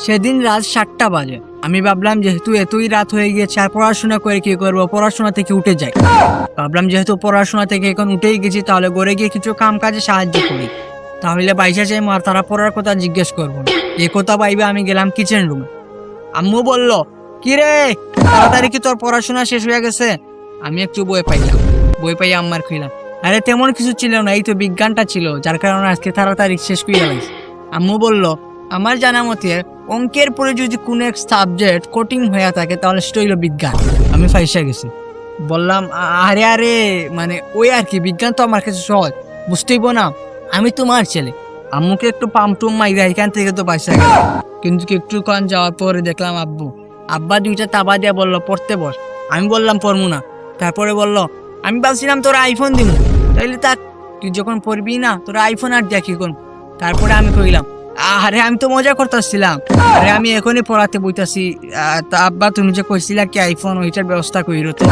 সেদিন রাত 7টা বাজে। আমি ভাবলাম যেহেতু এতই রাত হয়ে গিয়েছে আর পড়াশোনা করে কি করবো, পড়াশোনা থেকে উঠে যাই। ভাবলাম যেহেতু পড়াশোনা থেকে এখন উঠেই গেছি, তাহলে ঘরে গিয়ে কিছু কাম কাজে সাহায্য করি, তাহলে বাইসা চাই মার তারা পড়ার কথা জিজ্ঞেস করবো না। এ কথা ভাইবে আমি গেলাম কিচেন রুমে। আম্মু বলল, কি রে তাড়াতাড়ি কি তোর পড়াশোনা শেষ হয়ে গেছে? আমি একটু বই পাইলাম, বই পাই আম্মার খুইলাম। আরে তেমন কিছু ছিল না, এই তো বিজ্ঞানটা ছিল, যার কারণে আজকে তাড়াতাড়ি শেষ করে গেছে। আম্মু বলল, আমার জানা মতে অঙ্কের পরে যদি কোনো এক সাবজেক্ট কঠিন হয়ে থাকে তাহলে সেটা হইল বিজ্ঞান। আমি ফাইসা গেছি, বললাম আরে আরে মানে ওই আর কি, বিজ্ঞান তো আমার কাছে সহজ, বুঝতেইব না, আমি তোমার ছেলে। আম্মুকে একটু পামটুম মাইরা এখান থেকে তো পাইসা গেল। কিন্তু একটুক্ষণ যাওয়ার পরে দেখলাম আব্বা দুইটা তাবা দিয়া বলল, পড়তে বস। আমি বললাম পড়বো না। তারপরে বলল, আমি ভাবছিলাম তোরা আইফোন দিব, তাইলে তা তুই যখন পড়বি না তোরা আইফোন আর দেখি কোন। তারপরে আমি কইলাম, আরে আমি তো মজা করতেছিলাম, আরে আমি এখনই পড়াতে বইতাছি। তা আব্বা তুমি যে কইছিলা কি আইফোন, ওইটার ব্যবস্থা কইরো তো।